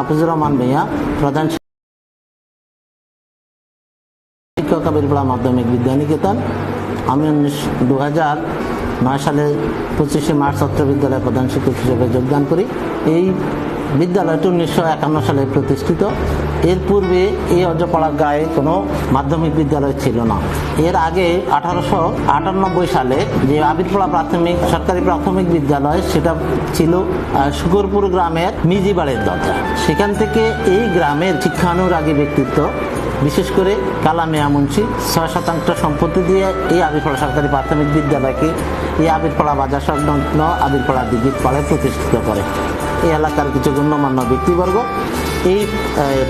মাহফুজুর রহমান ভাইয়া, প্রধান শিক্ষক আবিরপাড়া মাধ্যমিক বিদ্যানিকেতন। আমি 2009 সালে 25শে মার্চ অত্র বিদ্যালয়ে প্রধান শিক্ষক হিসেবে যোগদান করি। এই বিদ্যালয়টি 1951 সালে প্রতিষ্ঠিত। এর পূর্বে এই অজপাড়া গায়ে কোনো মাধ্যমিক বিদ্যালয় ছিল না। এর আগে 1898 সালে যে আবিরপাড়া সরকারি প্রাথমিক বিদ্যালয়, সেটা ছিল শুকরপুর গ্রামের মিজিবাড়ির দরজা। সেখান থেকে এই গ্রামের শিক্ষানুরাগী ব্যক্তিত্ব, বিশেষ করে কালামিয়া মুন্সি 6% সম্পত্তি দিয়ে এই আবিরপাড়া সরকারি প্রাথমিক বিদ্যালয়কে এই আবিরপাড়া বাজার সংলগ্ন আবিরপাড়া দিঘির পাড়ে প্রতিষ্ঠিত করে। এই এলাকার কিছু গণ্যমান্য ব্যক্তিবর্গ এই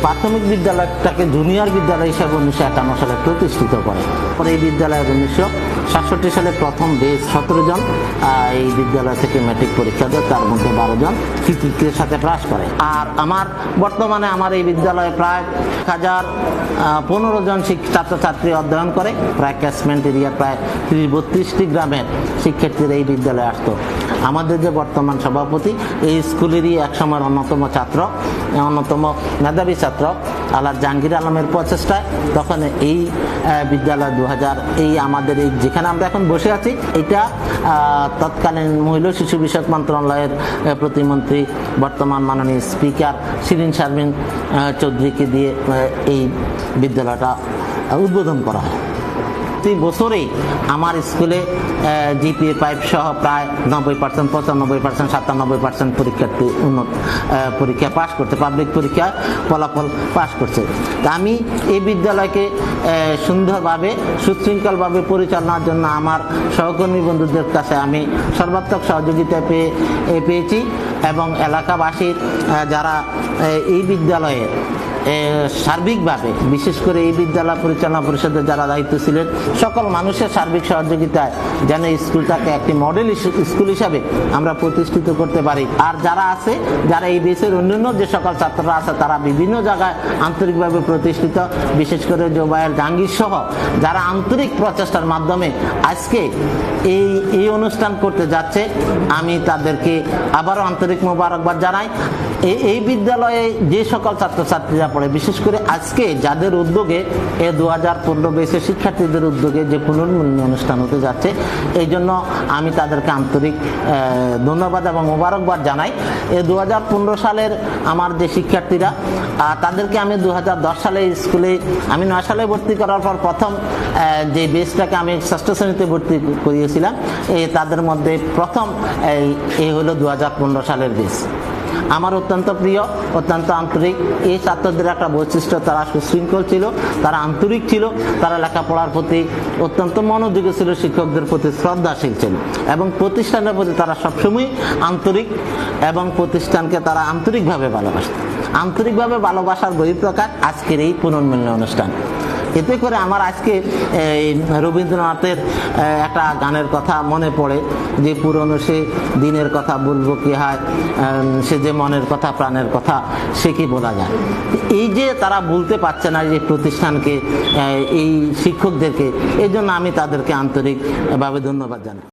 প্রাথমিক বিদ্যালয়টাকে জুনিয়র বিদ্যালয় হিসাবে 1951 সালে প্রতিষ্ঠিত করে। পরে এই বিদ্যালয়ের 1967 সালে প্রথম বেশ 17 জন এই বিদ্যালয় থেকে ম্যাট্রিক পরীক্ষা দেয়, তার মধ্যে 12 জন কৃতিত্বের সাথে পাস করে। আর বর্তমানে আমার এই বিদ্যালয়ে প্রায় 1015 জন ছাত্রছাত্রী অধ্যয়ন করে। প্রায় ক্যাচমেন্ট এরিয়া প্রায় 30-32টি গ্রামের শিক্ষার্থীরা এই বিদ্যালয়ে আসতো। আমাদের যে বর্তমান সভাপতি, এই স্কুলেরই একসময় অন্যতম মেধাবী ছাত্র আল্লাহ জাহাঙ্গীর আলমের প্রচেষ্টায় তখন এই বিদ্যালয় এই আমাদের এই যেখানে আমরা এখন বসে আছি, এটা তৎকালীন মহিলা শিশু বিষয়ক মন্ত্রণালয়ের প্রতিমন্ত্রী বর্তমান মাননীয় স্পিকার শিরিন শারমিন চৌধুরীকে দিয়ে এই বিদ্যালয়টা উদ্বোধন করা হয়। প্রতি বছরেই আমার স্কুলে জিপিএ 5 সহ প্রায় 90%, 95%, 97% পরীক্ষার্থী পরীক্ষা পাশ করছে, পাবলিক পরীক্ষা ফলাফল পাশ করছে। আমি এই বিদ্যালয়কে সুন্দরভাবে সুশৃঙ্খলভাবে পরিচালনার জন্য আমার সহকর্মী বন্ধুদের কাছে আমি সর্বাত্মক সহযোগিতা পেয়েছি এবং এলাকাবাসীর যারা এই বিদ্যালয়ে সার্বিকভাবে, বিশেষ করে এই বিদ্যালয় পরিচালনা পরিষদের যারা দায়িত্ব ছিলেন, সকল মানুষের সার্বিক সহযোগিতায় যেন স্কুলটাকে একটি মডেল স্কুল হিসাবে আমরা প্রতিষ্ঠিত করতে পারি। আর যারা এই দেশের অন্যান্য যে সকল ছাত্ররা আছে, তারা বিভিন্ন জায়গায় আন্তরিকভাবে প্রতিষ্ঠিত, বিশেষ করে জোবায়ের জাহাঙ্গীর সহ যারা আন্তরিক প্রচেষ্টার মাধ্যমে আজকে এই অনুষ্ঠান করতে যাচ্ছে, আমি তাদেরকে আবারও আন্তরিক মোবারকবাদ জানাই। এই বিদ্যালয়ে যে সকল ছাত্রছাত্রীরা পড়ে, বিশেষ করে আজকে যাদের উদ্যোগে 2015 বেসের শিক্ষার্থীদের উদ্যোগে যে পুনর্মিলনী অনুষ্ঠান হতে যাচ্ছে, এই জন্য আমি তাদেরকে আন্তরিক ধন্যবাদ এবং মোবারকবাদ জানাই। 2015 সালের আমার যে শিক্ষার্থীরা, তাদেরকে আমি 2010 সালে স্কুলে আমি 9 সালে ভর্তি করার পর প্রথম যে বেসটাকে আমি 6ষ্ঠ শ্রেণীতে ভর্তি করিয়েছিলাম, তাদের মধ্যে প্রথম এই হলো 2015 সালের বেস। আমার অত্যন্ত প্রিয়, অত্যন্ত আন্তরিক এই ছাত্রদের একটা বৈশিষ্ট্য, তারা সুশৃঙ্খল ছিল, তারা আন্তরিক ছিল, তারা লেখাপড়ার প্রতি অত্যন্ত মনোযোগী ছিল, শিক্ষকদের প্রতি শ্রদ্ধাশীল ছিল এবং প্রতিষ্ঠানের প্রতি তারা সবসময় আন্তরিক এবং প্রতিষ্ঠানকে তারা আন্তরিকভাবে ভালোবাসত। আন্তরিকভাবে ভালোবাসার বহিঃপ্রকাশ আজকের এই পুনর্মিলনী অনুষ্ঠান। এতে করে আমার আজকে রবীন্দ্রনাথের একটা গানের কথা মনে পড়ে, যে পুরনো সে দিনের কথা বলবো কি হয়, সে যে মনের কথা প্রাণের কথা সে কি বলা যায়। এই যে তারা বলতে পারছে না এই প্রতিষ্ঠানকে, এই শিক্ষকদেরকে, এই জন্য আমি তাদেরকে আন্তরিকভাবে ধন্যবাদ জানাই।